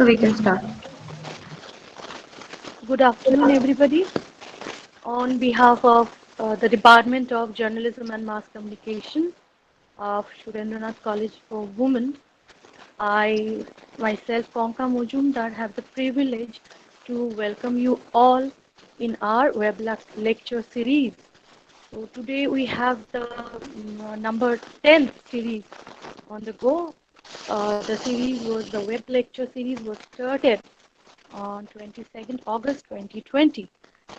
So we can start. Good afternoon, everybody. On behalf of the Department of Journalism and Mass Communication of Surendranath College for Women, I myself, Konka Mojumdar, have the privilege to welcome you all in our web lecture series. So today we have the number 10th series on the go. The web lecture series was started on 22nd August 2020,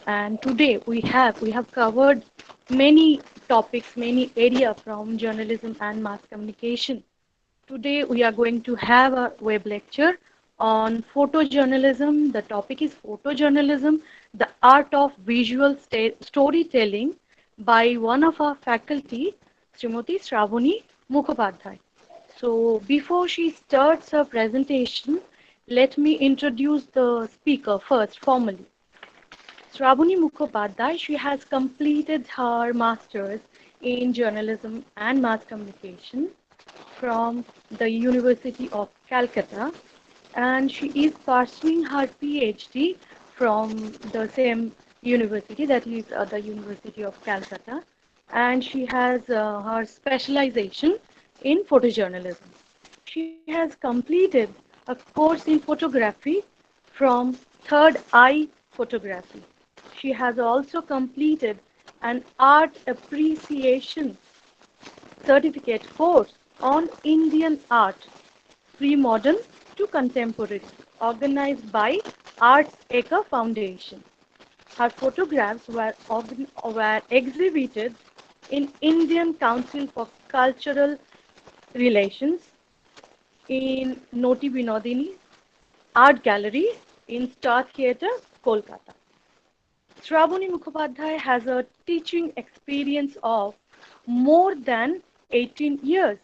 and today we have covered many topics, many area from journalism and mass communication. Today we are going to have a web lecture on photojournalism. The topic is photojournalism, the art of visual storytelling, by one of our faculty, Srimati Srabani Mukhopadhyay. So before she starts her presentation, let me introduce the speaker first formally. Srabani Mukhopadhyay, she has completed her master's in journalism and mass communication from the University of Calcutta, and she is pursuing her PhD from the same university, that is the University of Calcutta, and she has her specialization in photojournalism. She has completed a course in photography from Third Eye Photography. She has also completed an art appreciation certificate course on Indian art, pre-modern to contemporary, organized by Arts Acre Foundation. Her photographs were exhibited in Indian Council for Cultural Relations in Noti Binodini Art Gallery in Star Theatre, Kolkata. Srabani Mukhopadhyay has a teaching experience of more than 18 years.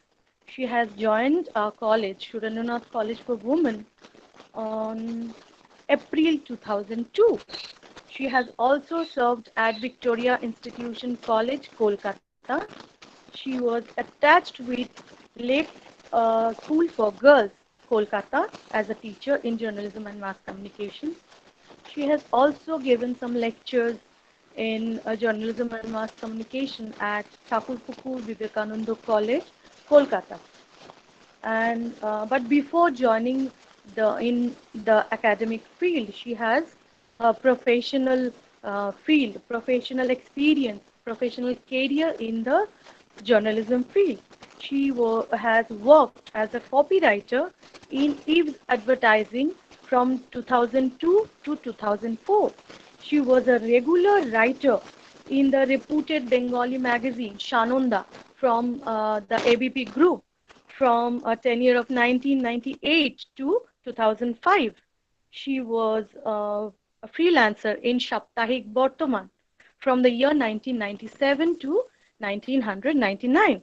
She has joined our college, Surendranath College for Women, on April 2002. She has also served at Victoria Institution College, Kolkata. She was attached with Lake School for Girls, Kolkata, as a teacher in journalism and mass communication. She has also given some lectures in journalism and mass communication at Thakurpukur Vivekananda College, Kolkata. And but before joining the academic field, she has a professional professional experience, professional career in the journalism field. Has worked as a copywriter in Eve's Advertising from 2002 to 2004. She was a regular writer in the reputed Bengali magazine Shanonda from the ABP Group from a tenure of 1998 to 2005. She was a freelancer in Saptahik Bortoman from the year 1997 to 1999.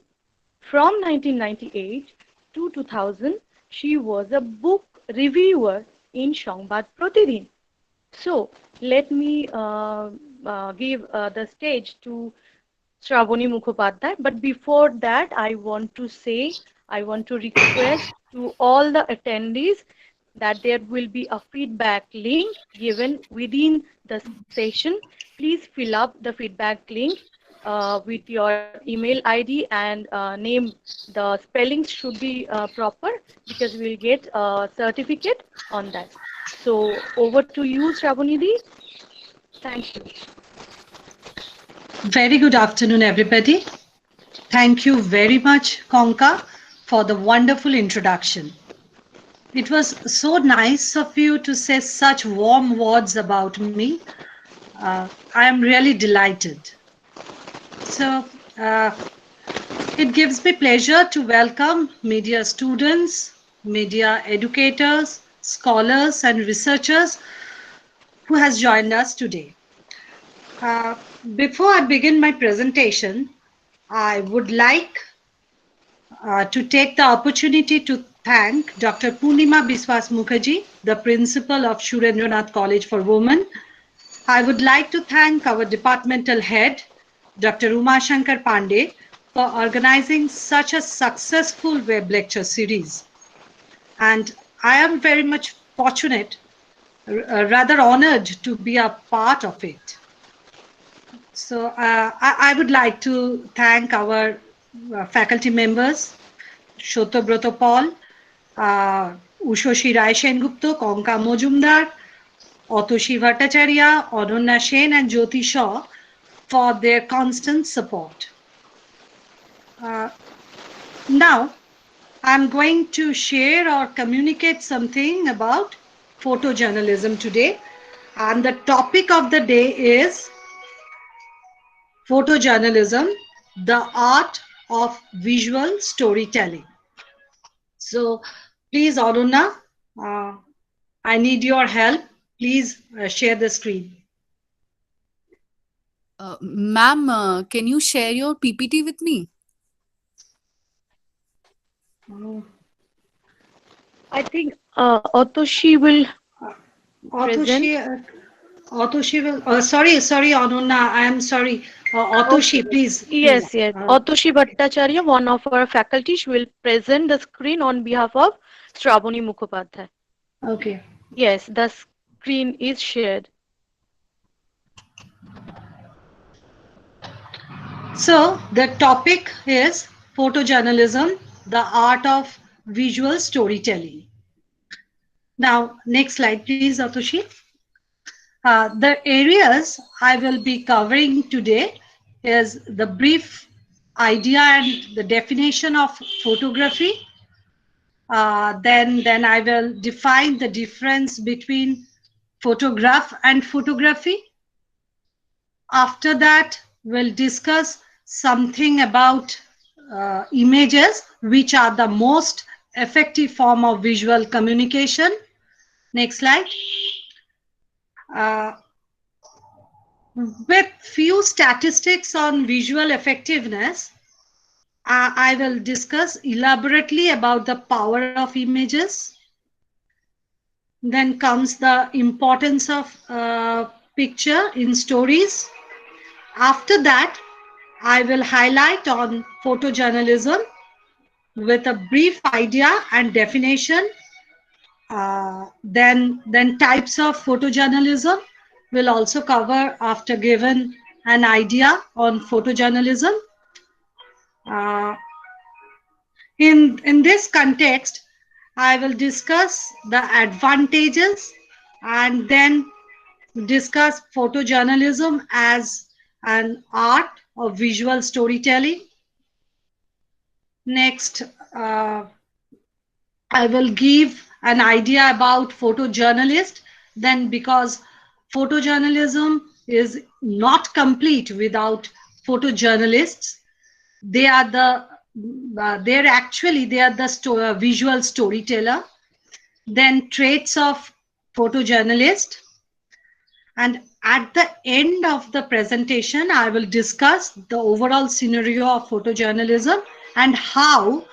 From 1998 to 2000, she was a book reviewer in Sangbad Pratidin. So let me give the stage to Srabani Mukhopadhyay. But before that, I want to request to all the attendees that there will be a feedback link given within the session. Please fill up the feedback link with your email ID and name. The spellings should be proper because we'll get a certificate on that. So over to you, Shravani. Thank you. Very good afternoon, everybody. Thank you very much, Konka, for the wonderful introduction. It was so nice of you to say such warm words about me. I am really delighted. So, it gives me pleasure to welcome media students, media educators, scholars, and researchers who has joined us today. Before I begin my presentation, I would like to take the opportunity to thank Dr. Purnima Biswas Mukherjee, the principal of Surendranath College for Women. I would like to thank our departmental head, Dr. Uma Shankar Pandey, for organizing such a successful web lecture series. And I am very much fortunate, rather honored to be a part of it. So I would like to thank our faculty members, Shotobrata Paul, Ushoshi Rai Sengupta, Konka Mojumdar, Otoshi Bhattacharya, Ananya Sen and Jyoti Shaw for their constant support. Uh, Now, I'm going to share or communicate something about photojournalism today. And the topic of the day is photojournalism, the art of visual storytelling. So, please, Aruna, uh, I need your help. Please share the screen. Ma'am, can you share your PPT with me? Uh, I think Otoshi will present. Atoshi, Atoshi will. Sorry, Anuna. I am sorry. Okay. Atoshi, please. Yes, yes. Otoshi Bhattacharya, one of our faculty, she will present the screen on behalf of Srabani Mukhopadhyay. Okay. Yes, the screen is shared. So the topic is photojournalism, the art of visual storytelling. Now, next slide, please, Atoshi. The areas I will be covering today is the brief idea and the definition of photography. Then I will define the difference between photograph and photography. After that, we'll discuss something about images, which are the most effective form of visual communication. Next slide. Uh, with few statistics on visual effectiveness, I will discuss elaborately about the power of images. Then comes the importance of picture in stories. After that, I will highlight on photojournalism with a brief idea and definition. Then types of photojournalism will also cover after given an idea on photojournalism. Uh, in this context, I will discuss the advantages and then discuss photojournalism as an art of visual storytelling. Next, I will give an idea about photojournalist. Then, because photojournalism is not complete without photojournalists, they are the they are the visual storyteller. Then traits of photojournalist, and at the end of the presentation, I will discuss the overall scenario of photojournalism and how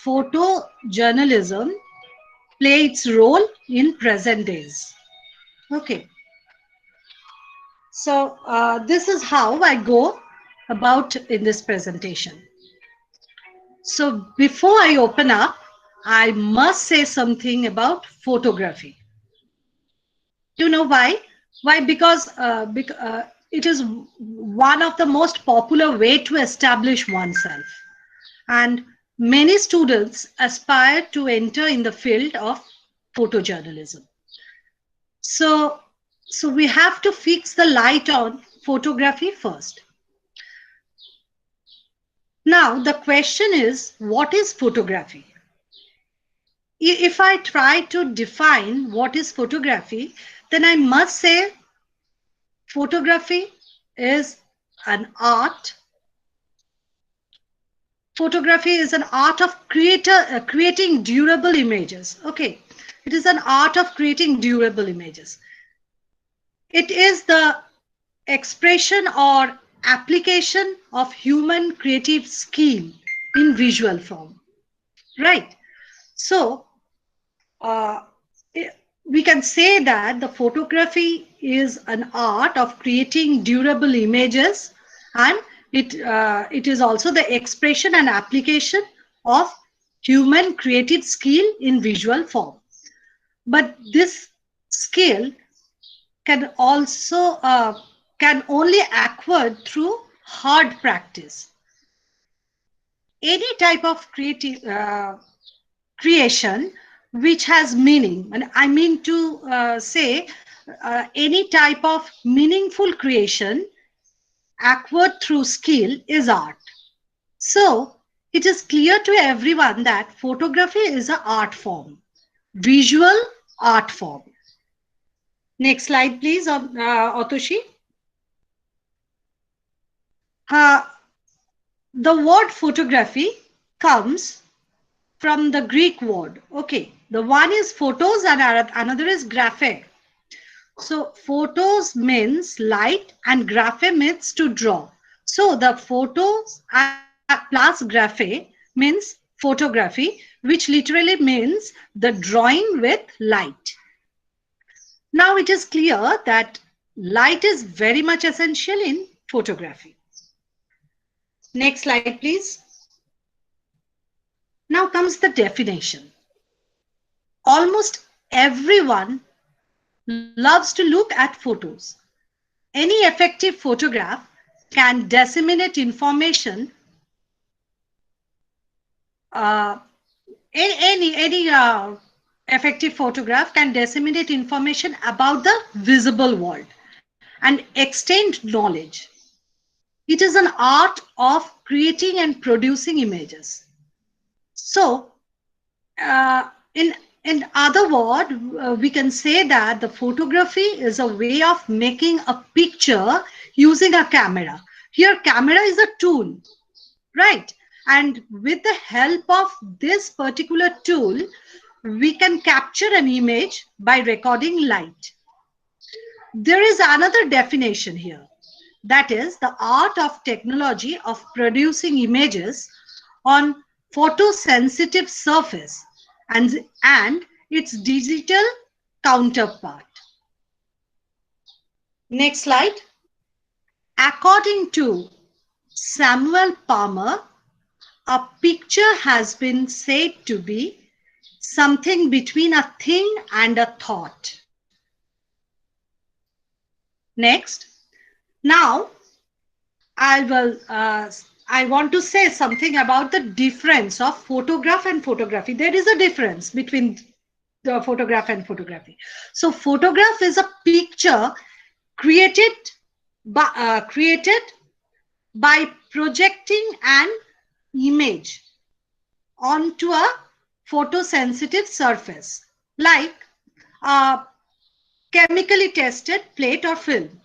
photojournalism play its role in present days. Okay, so this is how I go about in this presentation. So before I open up, I must say something about photography. You know why? Why? Because it is one of the most popular way to establish oneself. And many students aspire to enter in the field of photojournalism. So, so we have to fix the light on photography first. Now, the question is, what is photography? If I try to define what is photography, then I must say photography is an art. Photography is an art of creating durable images. Okay, it is an art of creating durable images. It is the expression or application of human creative skill in visual form, right? So uh, we can say that the photography is an art of creating durable images, and it is also the expression and application of human creative skill in visual form. But this skill can also can only acquired through hard practice. Any type of creative creation which has meaning, and I mean to say any type of meaningful creation acquired through skill is art. So it is clear to everyone that photography is an art form, visual art form. Next slide, please, Otoshi. Uh, the word photography comes from the Greek word. Okay, the one is photos and another is graphe. So photos means light and graphe means to draw. So the photos plus graphe means photography, which literally means the drawing with light. Now it is clear that light is very much essential in photography. Next slide, please. Now comes the definition. Almost everyone loves to look at photos. Any effective photograph can disseminate information. Uh, any effective photograph can disseminate information about the visible world and extend knowledge. It is an art of creating and producing images. So, in other words, we can say that the photography is a way of making a picture using a camera. Here, camera is a tool, right? And with the help of this particular tool, we can capture an image by recording light. There is another definition here. That is the art of technology of producing images on photosensitive surface and its digital counterpart. Next slide. According to Samuel Palmer, a picture has been said to be something between a thing and a thought. Next, now I want to say something about the difference of photograph and photography. There is a difference between the photograph and photography. So photograph is a picture created by projecting an image onto a photosensitive surface like a chemically tested plate or film.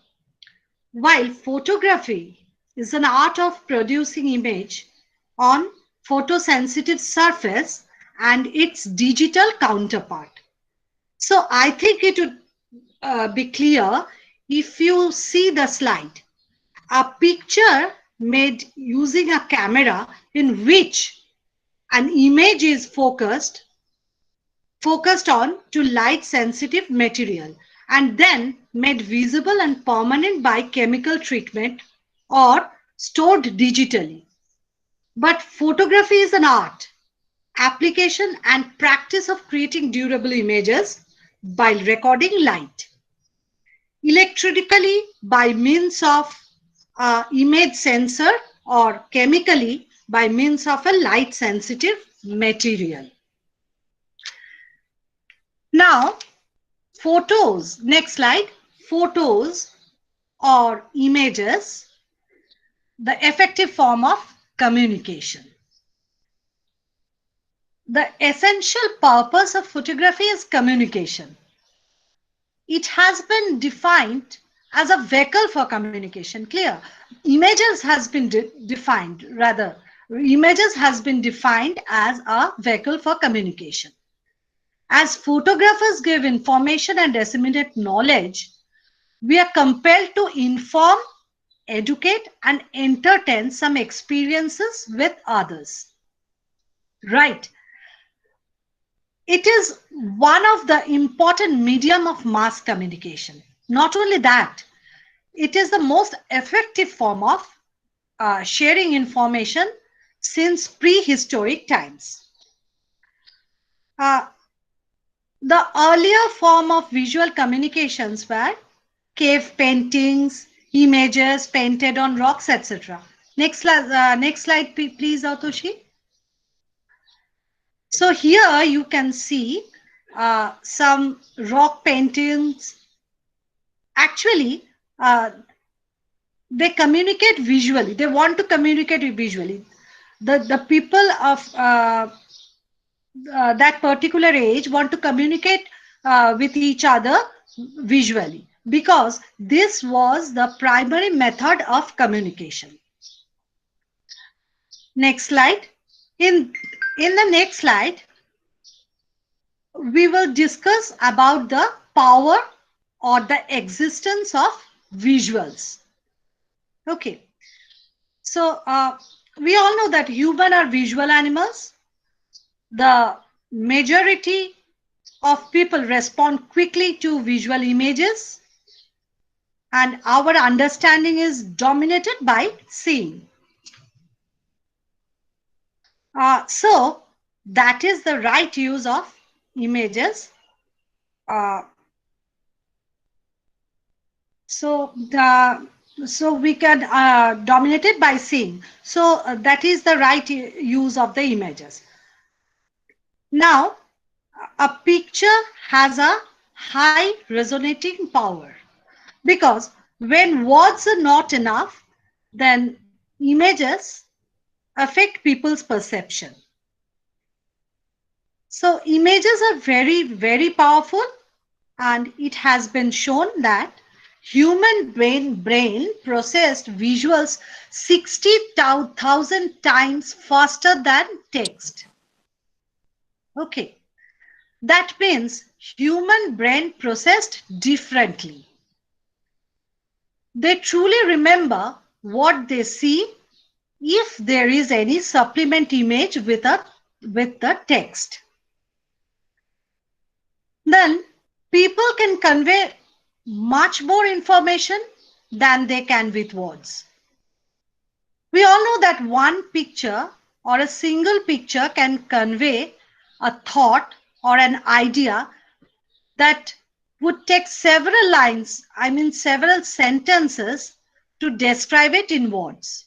While photography is an art of producing image on photosensitive surface and its digital counterpart. So I think it would be clear if you see the slide. A picture made using a camera in which an image is focused on to light sensitive material and then made visible and permanent by chemical treatment or stored digitally. But photography is an art, application and practice of creating durable images by recording light, electrically by means of image sensor or chemically by means of a light sensitive material. Now, photos, next slide, photos or images, the effective form of communication. The essential purpose of photography is communication. It has been defined as a vehicle for communication. Clear. Images has been images has been defined as a vehicle for communication. As photographers give information and disseminate knowledge, we are compelled to inform, educate, and entertain some experiences with others. Right. It is one of the important medium of mass communication. Not only that, it is the most effective form of sharing information since prehistoric times. Uh, The earlier form of visual communications were cave paintings, images painted on rocks, etc. Next slide, please, Atoshi. So here you can see some rock paintings. Actually, they communicate visually. They want to communicate visually. The people of that particular age want to communicate with each other visually, because this was the primary method of communication. Next slide. In the next slide, we will discuss about the power or the existence of visuals. Okay. So we all know that humans are visual animals. The majority of people respond quickly to visual images, and our understanding is dominated by seeing. So that is the right use of images. Uh, so we can dominate it by seeing. So that is the right use of the images. Now, a picture has a high resonating power, because when words are not enough, then images affect people's perception. So images are very, very powerful, and it has been shown that human brain processed visuals 60,000 times faster than text. Okay, that means human brain processed differently. They truly remember what they see if there is any supplement image with the text. Then people can convey much more information than they can with words. We all know that one picture or a single picture can convey a thought or an idea that would take several lines, I mean several sentences, to describe it in words.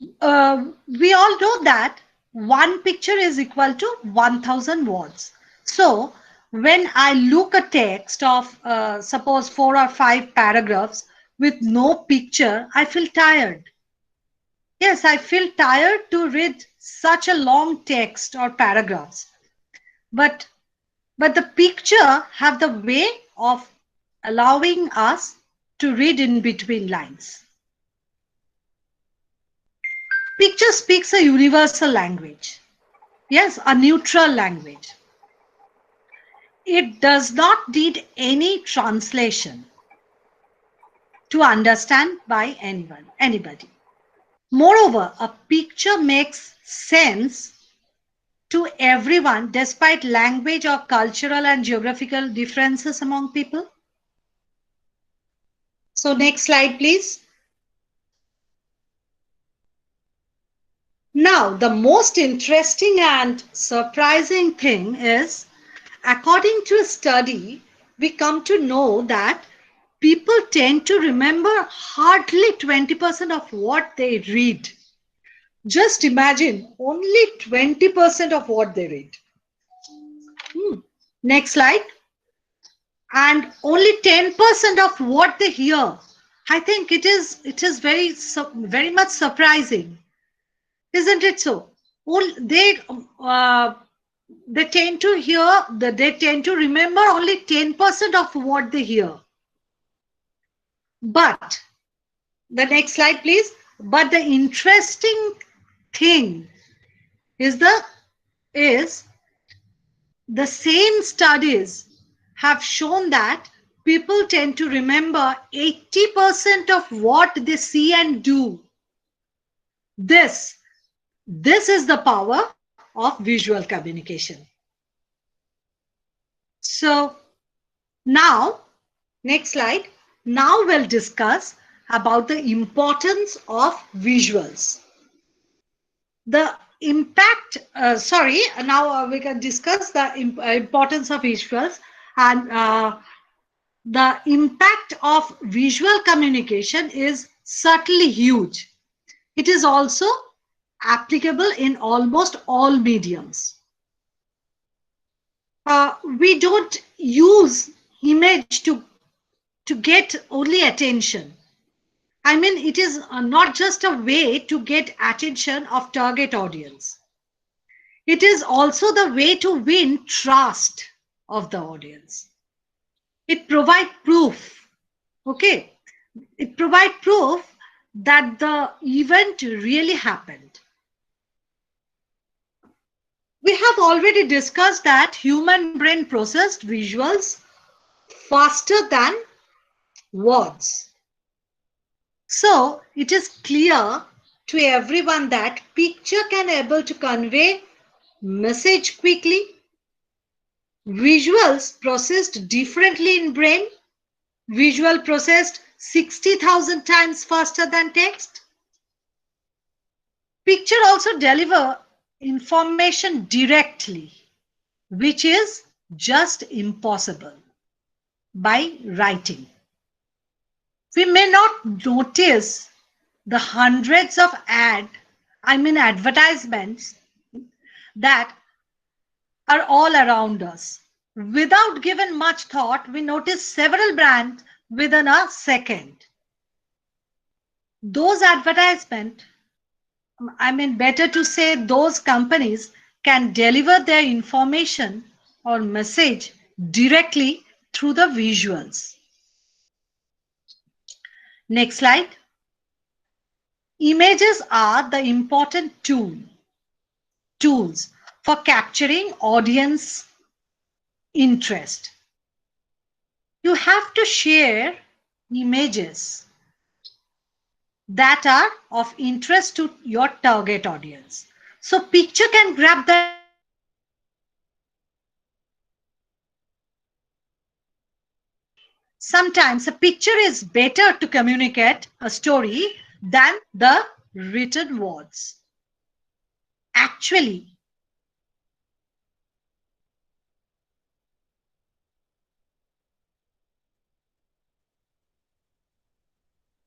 We all know that one picture is equal to 1000 words. So when I look a text of suppose 4 or 5 paragraphs with no picture, I feel tired. Yes, I feel tired to read such a long text or paragraphs. But the picture have the way of allowing us to read in between lines. Picture speaks a universal language. Yes, a neutral language. It does not need any translation to understand by anybody. Moreover, a picture makes sense to everyone despite language or cultural and geographical differences among people. So next slide, please. Now, the most interesting and surprising thing is, according to a study, we come to know that people tend to remember hardly 20% of what they read. Just imagine, only 20% of what they read. Next slide. And only 10% of what they hear. I think it is very much surprising. Isn't it so? Uh, they tend to hear, they tend to remember only 10% of what they hear. But the next slide, please. But the interesting thing is the same studies have shown that people tend to remember 80% of what they see and do. This is the power of visual communication. So now, next slide. Now we'll discuss about the importance of visuals. The impact, sorry, now we can discuss the importance of visuals and the impact of visual communication is certainly huge. It is also applicable in almost all mediums. We don't use image to get only attention. I mean, it is not just a way to get attention of target audience. It is also the way to win trust of the audience. It provides proof, okay? It provides proof that the event really happened. We have already discussed that human brain processed visuals faster than words. So it is clear to everyone that picture can able to convey message quickly. Visuals processed differently in brain. Visual processed 60,000 times faster than text. Picture also deliver information directly, which is just impossible by writing. We may not notice the hundreds of advertisements that are all around us. Without giving much thought, we notice several brands within a second. Those advertisements, better to say those companies can deliver their information or message directly through the visuals. Next slide. Images are the important tools for capturing audience interest. You have to share images that are of interest to your target audience. So picture can grab the attention Sometimes a picture is better to communicate a story than the written words. Actually,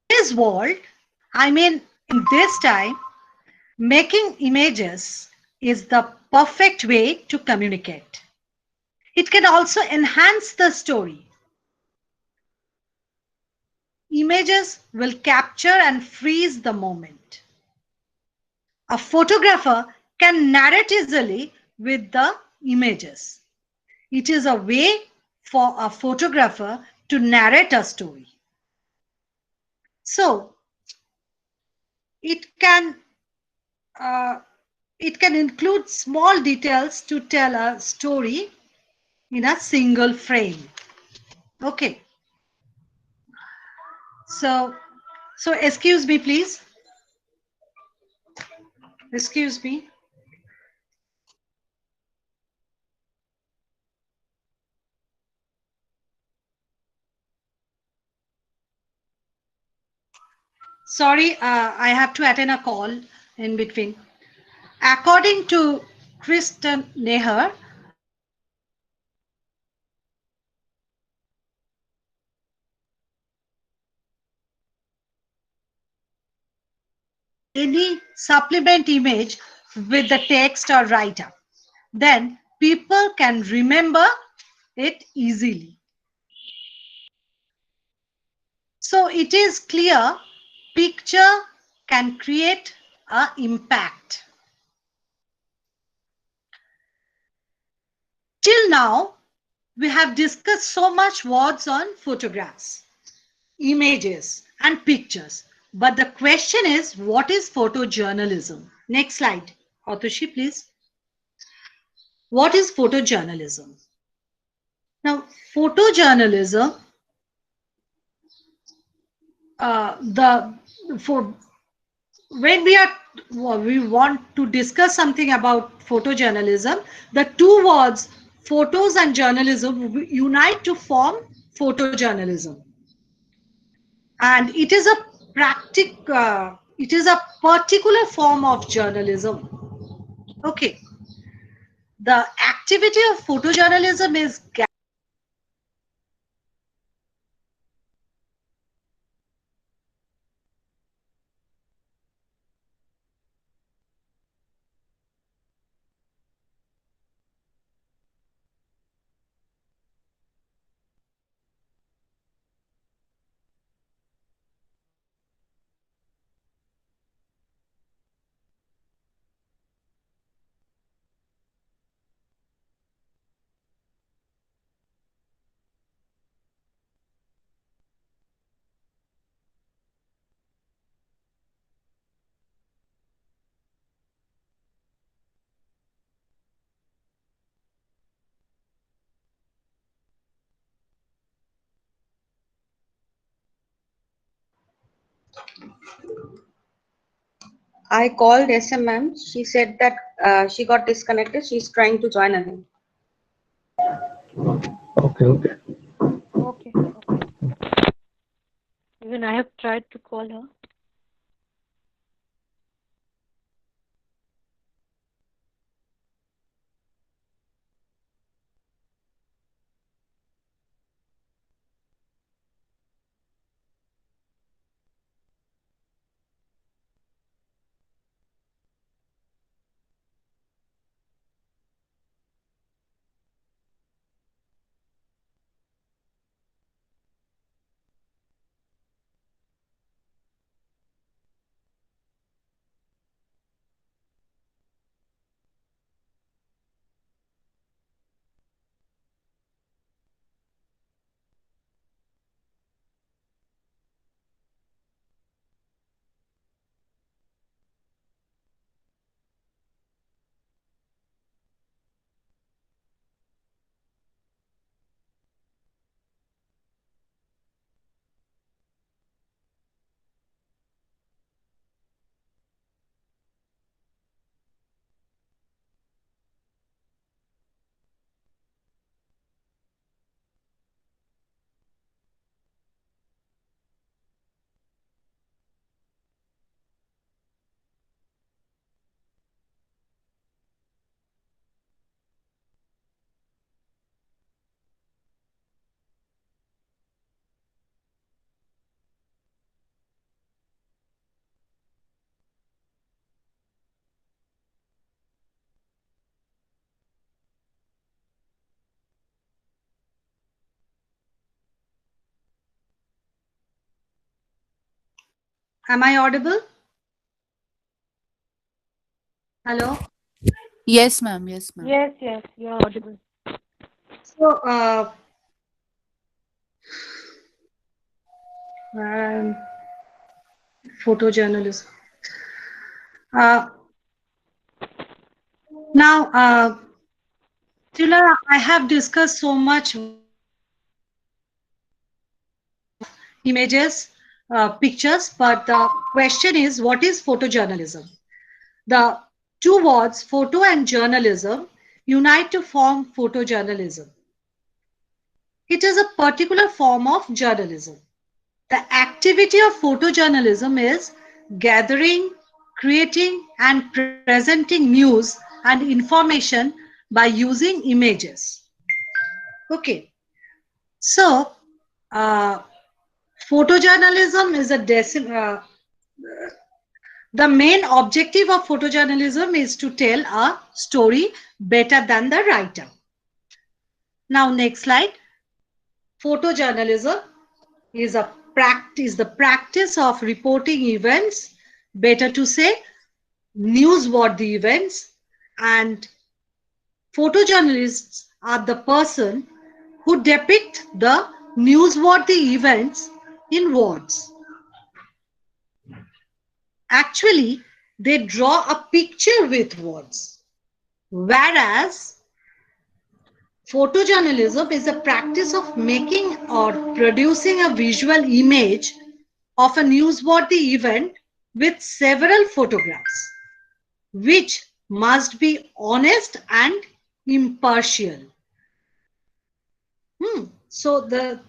this world, in this time, making images is the perfect way to communicate. It can also enhance the story. Images will capture and freeze the moment. A photographer can narrate easily with the images. It is a way for a photographer to narrate a story. So it can uh, it can include small details to tell a story in a single frame. Okay. So excuse me, please. Excuse me. Sorry, I have to attend a call in between. According to Kristen Neher, any supplement image with the text or write up, then people can remember it easily. So it is clear picture can create an impact. Till now, we have discussed so much words on photographs, images, and pictures. But the question is, what is photojournalism? Next slide. Atushi, please. What is photojournalism? Now, photojournalism, for when we want to discuss something about photojournalism, the two words photos and journalism unite to form photojournalism, and it is a particular form of journalism. Okay, the activity of photojournalism is I called SMM. She said that she got disconnected. She's trying to join again. Okay, okay. Okay. Okay. Even I have tried to call her. Am I audible? Hello. Yes, ma'am. Yes, ma'am. Yes, yes, you're audible. So, um, photojournalism. Uh, now, Tula, I have discussed so much images, pictures, but the question is, what is photojournalism? The two words, photo and journalism, unite to form photojournalism. It is a particular form of journalism. The activity of photojournalism is gathering, creating, and presenting news and information by using images. Okay, so uh, photojournalism is the main objective of photojournalism is to tell a story better than the writer. Now, next slide. Photojournalism is the practice of reporting events, better to say newsworthy events, and photojournalists are the person who depict the newsworthy events in words. Actually, they draw a picture with words, whereas photojournalism is a practice of making or producing a visual image of a newsworthy event with several photographs, which must be honest and impartial. So the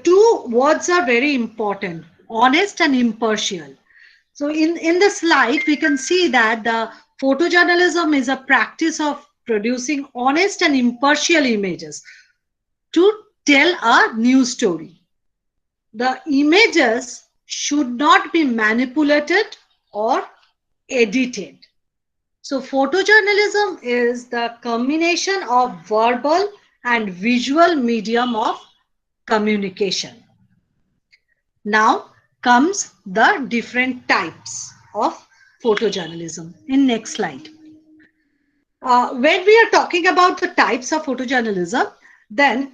two words are very important, honest and impartial. So in the slide, we can see that the Photojournalism is a practice of producing honest and impartial images to tell a news story. The images should not be manipulated or edited. So photojournalism is the combination of verbal and visual medium of communication. Now comes the different types of photojournalism. In next slide. When we are talking about the types of photojournalism, then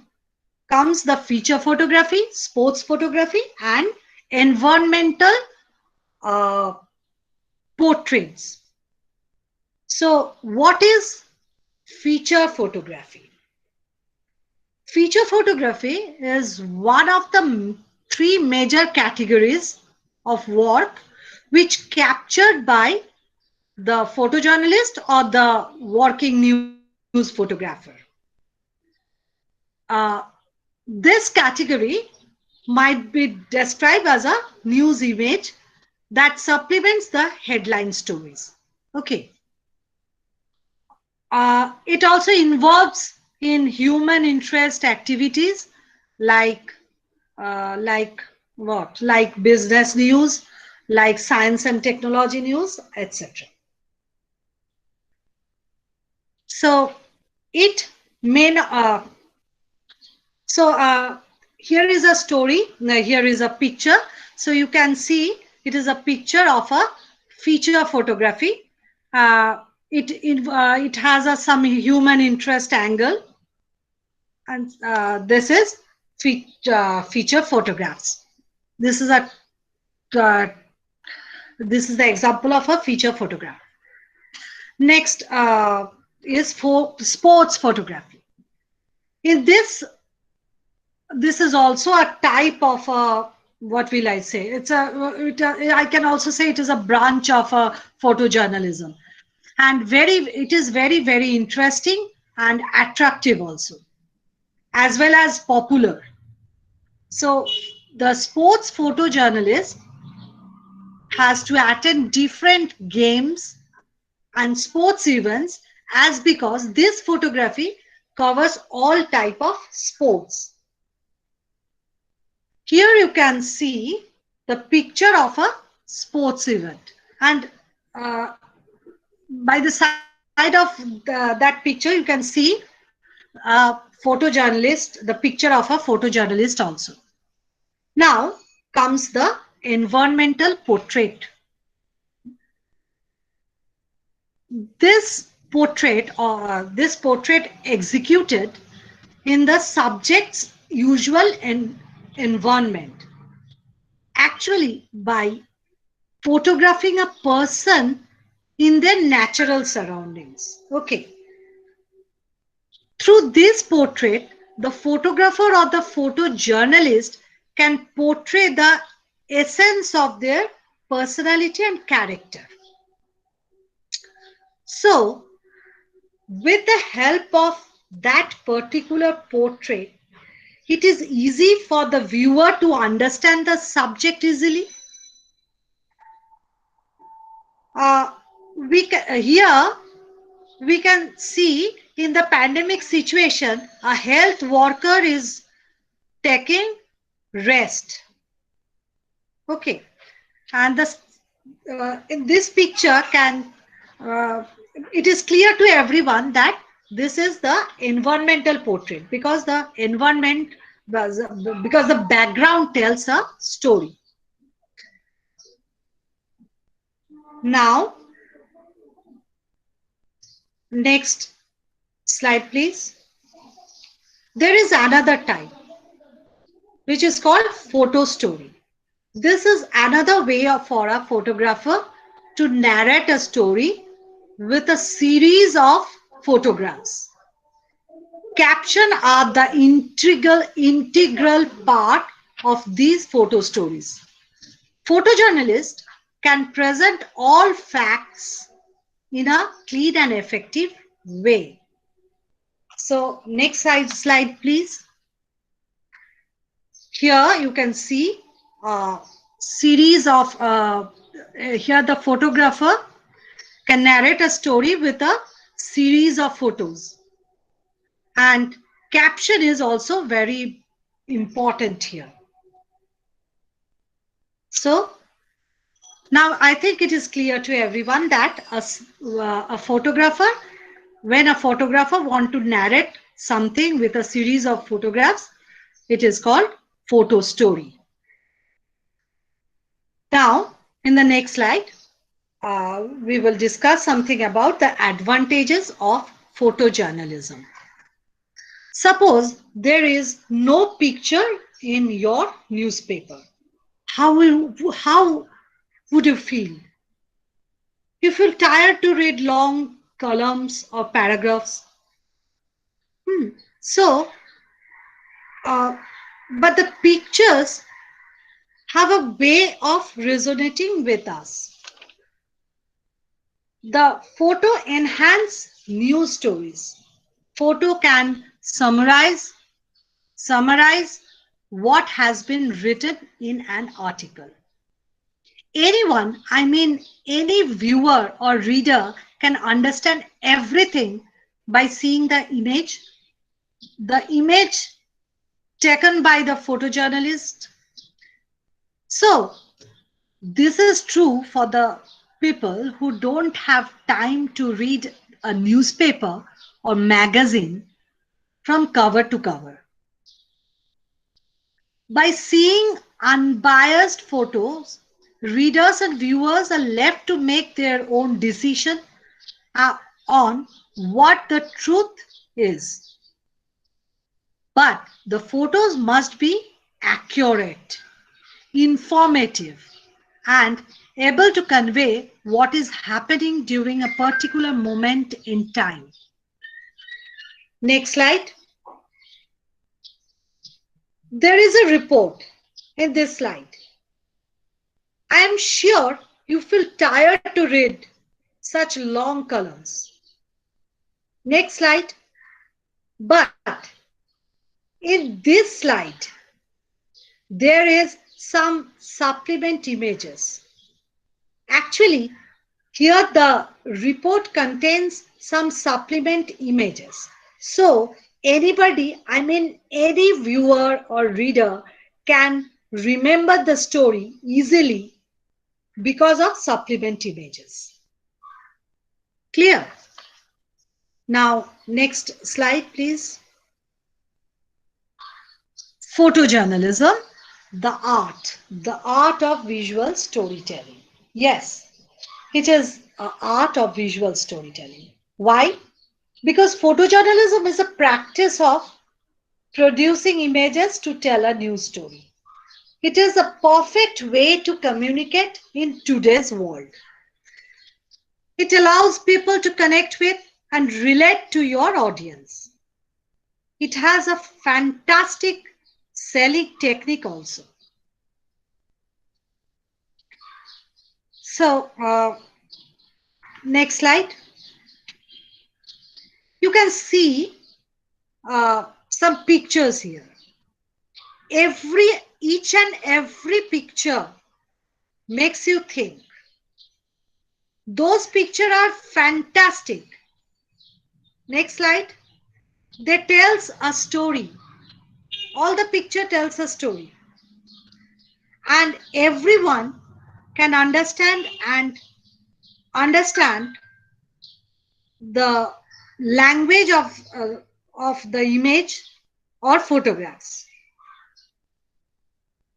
comes the feature photography, sports photography, and environmental uh, portraits. So what is feature photography? Feature photography is one of the three major categories of work which captured by the photojournalist or the working news photographer. Uh, this category might be described as a news image that supplements the headline stories. Okay. It also involves in human interest activities like like what? Like business news, like science and technology news, etc. So it may so here is a story. Now, here is a picture. So you can see it is a picture of a feature photography. It has some human interest angle, and this is feature photographs. This is a uh, this is the example of a feature photograph. Next is for sports photography. In this is also a type of what will I say? I can also say it is a branch of photojournalism, and it is very interesting and attractive also, as well as popular. So the sports photojournalist has to attend different games and sports events, as because this photography covers all type of sports. Here you can see the picture of a sports event, and by the side of that picture you can see a photojournalist, the picture of a photojournalist also. Now comes the environmental portrait. This portrait executed in the subject's usual environment, actually by photographing a person in their natural surroundings. Okay. Through this portrait, the photographer or the photojournalist can portray the essence of their personality and character. So, with the help of that particular portrait, it is easy for the viewer to understand the subject easily. Here we can see in the pandemic situation, a health worker is taking rest. Okay, and in this picture uh, it is clear to everyone that this is the environmental portrait, because the background tells a story. Now, next slide, please. There is another type which is called photo story. This is another way for a photographer to narrate a story with a series of photographs. Caption are the integral part of these photo stories. Photojournalists can present all facts in a clean and effective way. So next slide, please. Here you can see a series of here the photographer can narrate a story with a series of photos. And caption is also very important here. So now I think it is clear to everyone that a photographer, when a photographer wants to narrate something with a series of photographs, it is called photo story. Now, in the next slide, we will discuss something about the advantages of photojournalism. Suppose there is no picture in your newspaper. How would you feel? You feel tired to read long columns or paragraphs. So, uh, but the pictures have a way of resonating with us. The photo enhance news stories. Photo can summarize what has been written in an article. Anyone, I mean any viewer or reader, can understand everything by seeing the image taken by the photojournalist. So this is true for the people who don't have time to read a newspaper or magazine from cover to cover. By seeing unbiased photos, readers and viewers are left to make their own decision on what the truth is. But the photos must be accurate, informative, and able to convey what is happening during a particular moment in time. Next slide. There is a report in this slide. I am sure you feel tired to read such long columns. Next slide. But in this slide, there is some supplement images. Actually, here the report contains some supplement images. So anybody, I mean any viewer or reader can remember the story easily because of supplement images. Clear? Now, next slide, please. Photojournalism, the art of visual storytelling. Yes, it is an art of visual storytelling. Why? Because photojournalism is a practice of producing images to tell a news story. It is a perfect way to communicate in today's world. It allows people to connect with and relate to your audience. It has a fantastic selling technique also. So, next slide. You can see some pictures here. Each and every picture makes you think. Those pictures are fantastic. Next slide. They tells a story. All the picture tells a story. And everyone can understand the language of the image or photographs.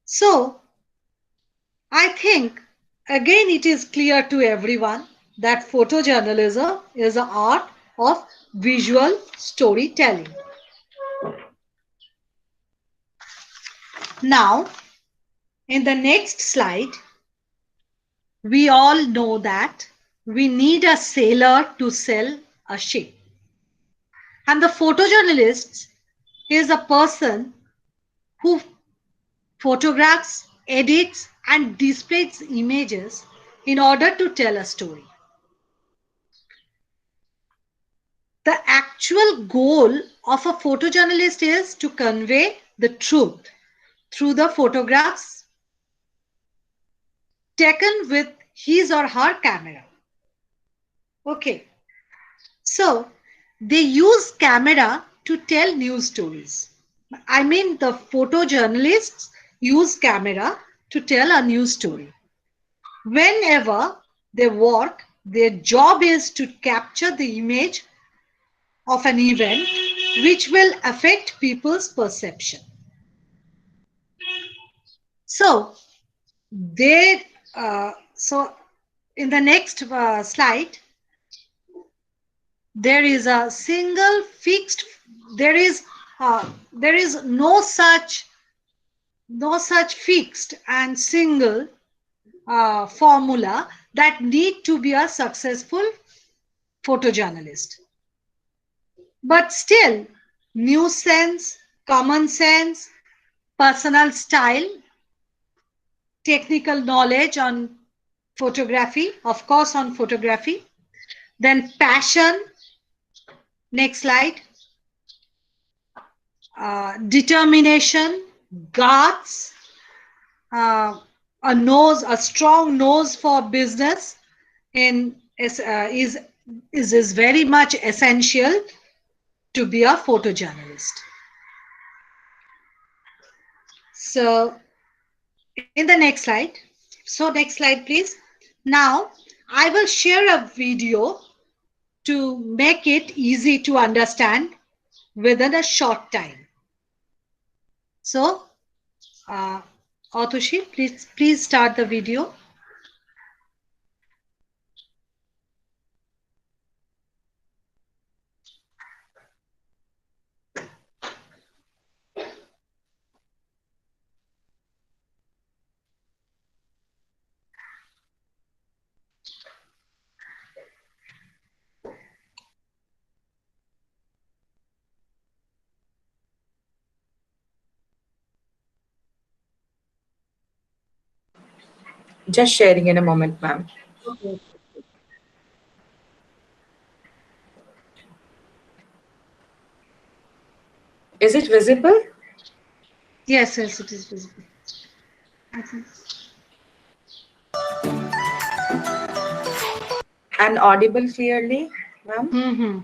So I think again it is clear to everyone that photojournalism is an art of visual storytelling. Now, in the next slide, we all know that we need a sailor to sail a ship. And the photojournalist is a person who photographs, edits, and displays images in order to tell a story. The actual goal of a photojournalist is to convey the truth through the photographs taken with his or her camera. Okay. So they use camera to tell news stories. I mean, the photojournalists use camera to tell a news story. Whenever they work, their job is to capture the image of an event which will affect people's perception. So they so in the next slide, there is a single fixed, there is no such fixed and single formula that need to be a successful photojournalist. But still, news sense, common sense, personal style, technical knowledge on photography, of course on photography, then passion, next slide, determination, guts, a strong nose for business is very much essential to be a photojournalist. So in the next slide, next slide please. Now I will share a video to make it easy to understand within a short time. So Atushi, please start the video. Just sharing in a moment, ma'am. Is it visible? Yes, it is visible. And audible clearly, ma'am? Mm-hmm.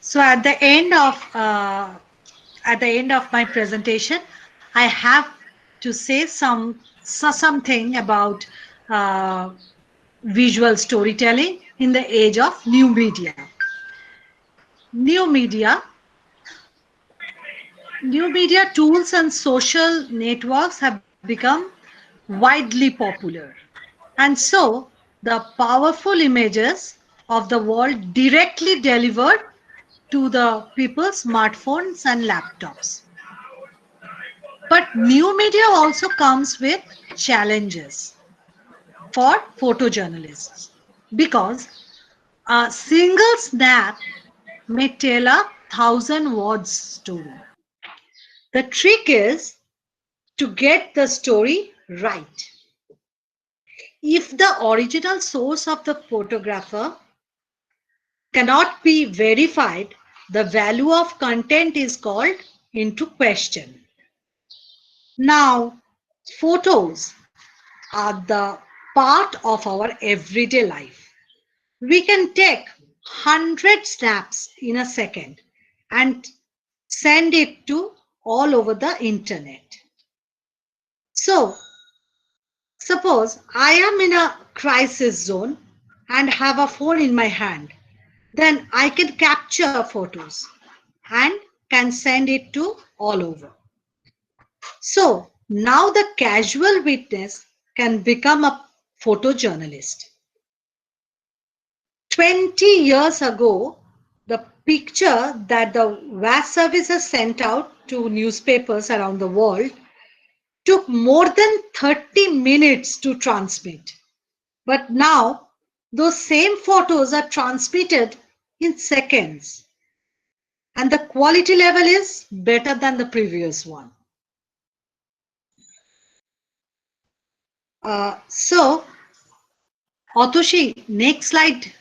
So at the end of my presentation, I have to say something about visual storytelling in the age of new media. new media, new media tools and social networks have become widely popular. And so the powerful images of the world directly delivered to the people's smartphones and laptops. But new media also comes with challenges for photojournalists because a single snap may tell a 1,000 words story. The trick is to get the story right. If the original source of the photographer cannot be verified, the value of content is called into question. Now, photos are the part of our everyday life. We can take 100 snaps in a second and send it to all over the internet. So, suppose I am in a crisis zone and have a phone in my hand, then I can capture photos and can send it to all over. So now the casual witness can become a photojournalist. 20 years ago, the picture that the VAS services sent out to newspapers around the world took more than 30 minutes to transmit. But now, those same photos are transmitted in seconds, and the quality level is better than the previous one. So, Atoshi, next slide.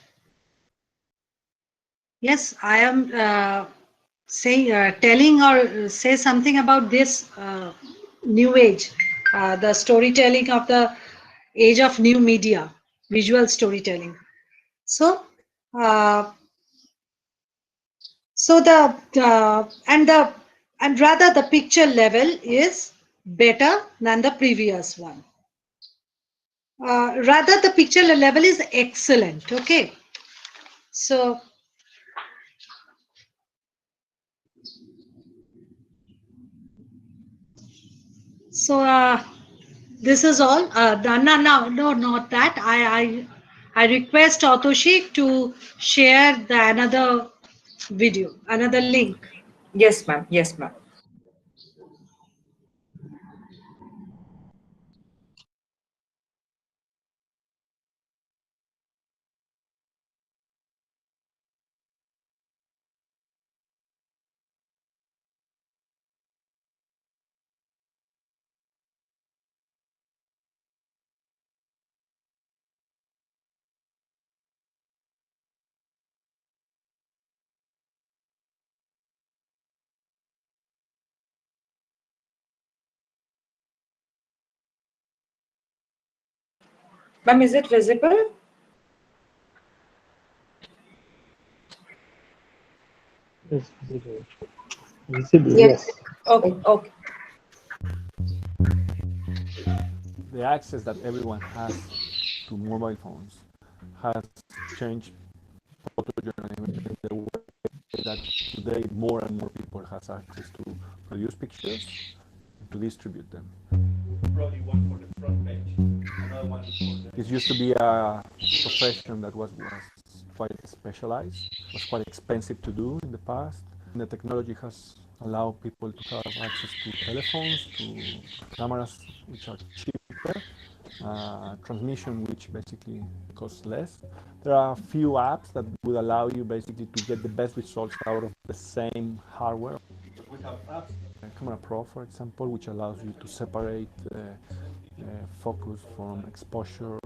Yes, I am telling or say something about this new age, the storytelling of the age of new media, visual storytelling. So, uh, and rather the picture level is better than the previous one. Rather the picture level is excellent. Okay, so this is all. No, not that. I request Atoshi to share the another video, another link. Yes, ma'am. Yes, ma'am. Ma'am, is it visible? Yes, visible. Visible, Yes. yes. Okay, okay. The access that everyone has to mobile phones has changed photojournalism in the way that today more and more people has access to produce pictures and to distribute them. Probably one for the front page, another one for the... It used to be a profession that was quite specialized, was quite expensive to do in the past. And the technology has allowed people to have access to telephones, to cameras which are cheaper, transmission which basically costs less. There are a few apps that would allow you basically to get the best results out of the same hardware. We have apps, Camera Pro, for example, which allows you to separate focus from exposure,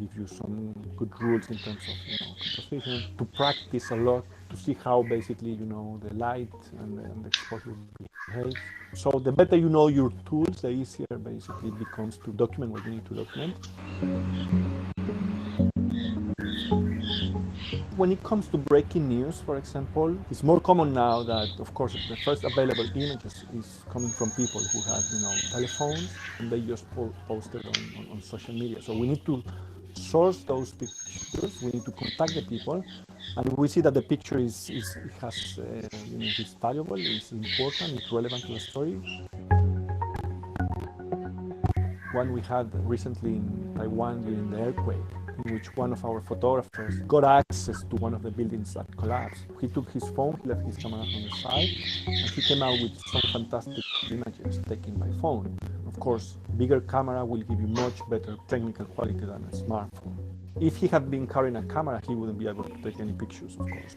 give you some good rules in terms of composition, to practice a lot, to see how basically the light and the exposure behaves. So the better you know your tools, the easier basically it becomes to document what you need to document. When it comes to breaking news, for example, it's more common now that, of course, the first available images is coming from people who have, telephones, and they just post it on social media. So we need to source those pictures. We need to contact the people, and we see that the picture is valuable, is important, is relevant to the story. One we had recently in Taiwan during the earthquake, in which one of our photographers got access to one of the buildings that collapsed. He took his phone, he left his camera on the side, and he came out with some fantastic images taken by phone. Of course, bigger camera will give you much better technical quality than a smartphone. If he had been carrying a camera, he wouldn't be able to take any pictures, of course.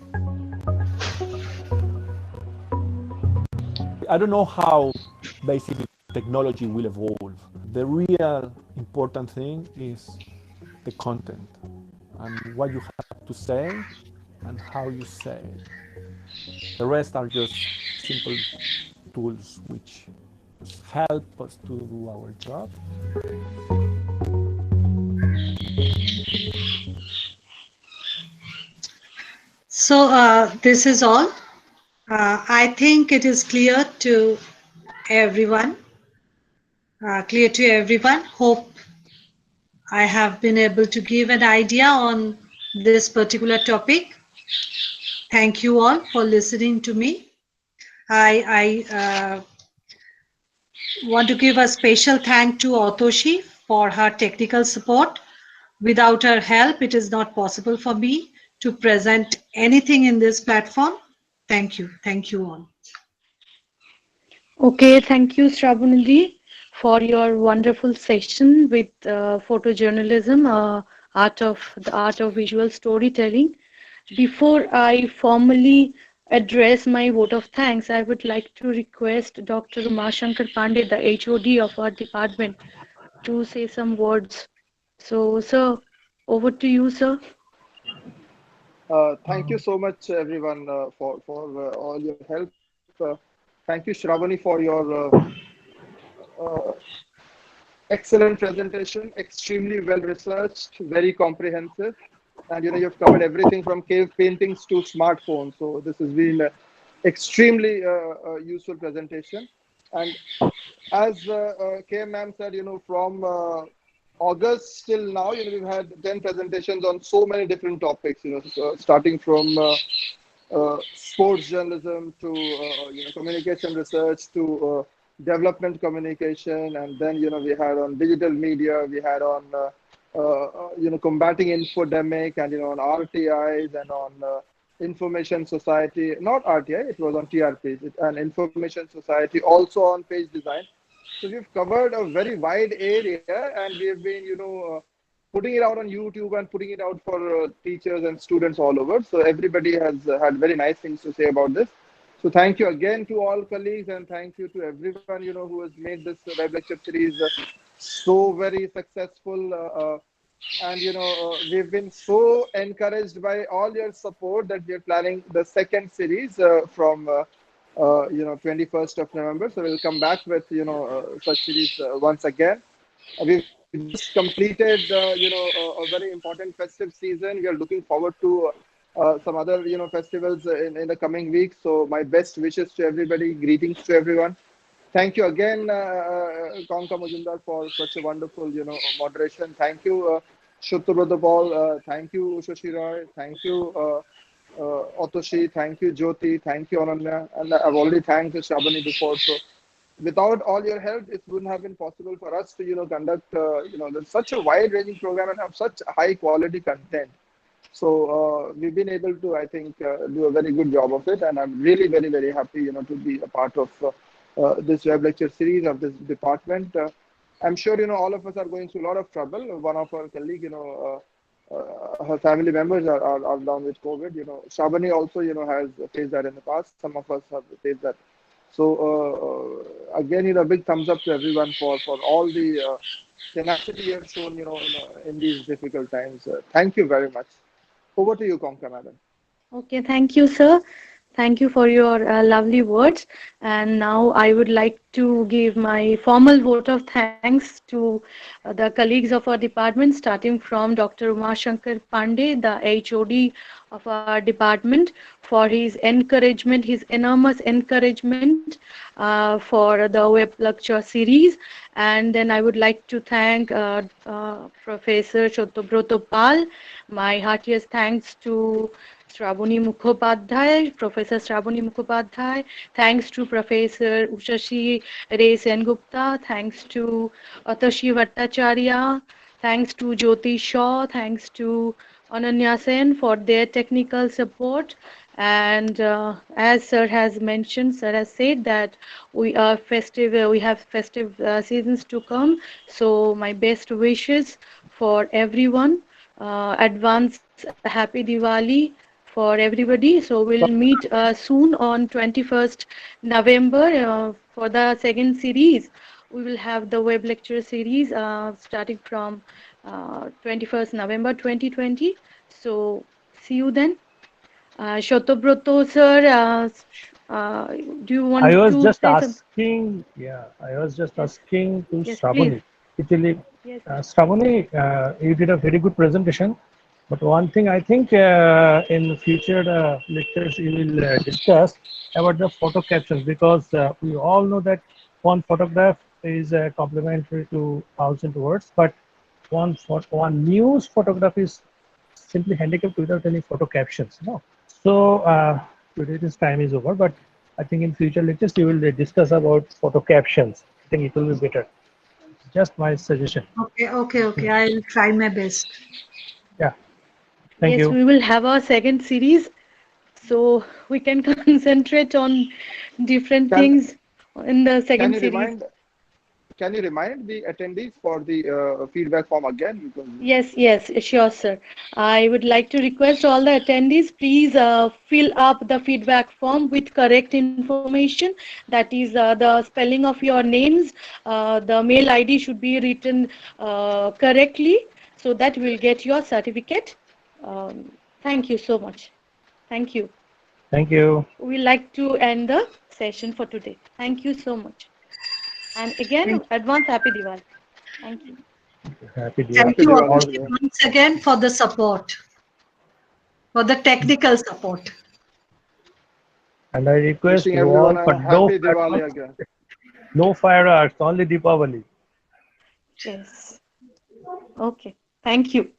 I don't know how basically technology will evolve. The real important thing is the content and what you have to say and how you say it. The rest are just simple tools which help us to do our job. So this is all. I think it is clear to everyone. Hope I have been able to give an idea on this particular topic. Thank you all for listening to me. I want to give a special thank to Otoshi for her technical support. Without her help, it is not possible for me to present anything in this platform. Thank you. Thank you all. Okay, thank you, Srabani, for your wonderful session with photojournalism, the art of visual storytelling. Before I formally address my vote of thanks, I would like to request Dr. Umashankar Pandey, the HOD of our department, to say some words. So, sir, over to you, sir. Thank you so much, everyone, for all your help. Thank you, Srabani, for your uh, excellent presentation, extremely well researched, very comprehensive, and you've covered everything from cave paintings to smartphones. So this has been an extremely useful presentation. And as K ma'am said, from August till now, we've had 10 presentations on so many different topics. Starting from sports journalism to communication research to development communication, and then we had on digital media, we had on combating infodemic, and on RTIs, and on information society, not RTI, it was on TRP, and information society, also on page design. So we've covered a very wide area, and we've been putting it out on YouTube and putting it out for teachers and students all over. So everybody has had very nice things to say about this. So thank you again to all colleagues, and thank you to everyone who has made this web lecture series so very successful. And we've been so encouraged by all your support that we are planning the second series from 21st of November. So we'll come back with such series once again. We've just completed a very important festive season. We are looking forward to some other festivals in the coming weeks. So my best wishes to everybody, greetings to everyone. Thank you again, Konka Majumdar, for such a wonderful moderation. Thank you, Shutrabodha Paul. Thank you, Shashi Roy. Thank you, Otoshi. Thank you, Jyoti. Thank you, Ananya. And I've already thanked Srabani before. So without all your help, it wouldn't have been possible for us to conduct there's such a wide-ranging program and have such high-quality content. So we've been able to, I think, do a very good job of it, and I'm really very, very happy to be a part of this web lecture series of this department. I'm sure all of us are going through a lot of trouble. One of our colleagues, her family members are down with COVID. Srabani also has faced that in the past. Some of us have faced that. So again, a big thumbs up to everyone for all the tenacity you have shown, in these difficult times. Thank you very much. Over to you, Konka, madam. Okay, thank you, sir. Thank you for your lovely words. And now I would like to give my formal vote of thanks to the colleagues of our department, starting from Dr. Umashankar Pandey, the HOD of our department, for his encouragement, his enormous encouragement for the web lecture series. And then I would like to thank Professor Shottobroto Pal. My heartiest thanks to Srabani Mukhopadhyay, Professor Srabani Mukhopadhyay. Thanks to Professor Ushashi Ray Sengupta. Thanks to Atashi Bhattacharya. Thanks to Jyoti Shaw. Thanks to Ananya Sen for their technical support. And as Sir has mentioned, Sir has said that we are festive. We have festive seasons to come. So my best wishes for everyone. Advance happy Diwali for everybody. So we'll meet soon on 21st November for the second series. We will have the web lecture series starting from 21st November 2020. So see you then. Shotobroto sir, do you I want was to just say something? asking, yeah, I was just Yes, asking to yes, please. Srabani. Actually, Yes. Srabani, you did a very good presentation. But one thing I think in future lectures you will discuss about the photo captions, because we all know that one photograph is complementary to 1,000 words, but one news photograph is simply handicapped without any photo captions. No. So today's time is over, but I think in future lectures you will discuss about photo captions. I think it will be better. Just my suggestion. Okay. I'll try my best. Yeah. Thank Yes, you. we will have our second series, so we can concentrate on different Can things in the can second you series. remind the attendees for the feedback form again? Because Yes, sure, sir. I would like to request all the attendees, please fill up the feedback form with correct information. That is the spelling of your names. The mail ID should be written correctly so that we'll get your certificate. Thank you so much. Thank you. Thank you. We like to end the session for today. Thank you so much. And again, advance happy Diwali. Thank you. Happy Thank happy Diwali you to all Diwali, all. everyone. once again for the support, for the technical support. And I request Wishing you everyone all a for no happy Diwali fireworks, again. no fireworks, only Deepavali. Yes. Okay. Thank you.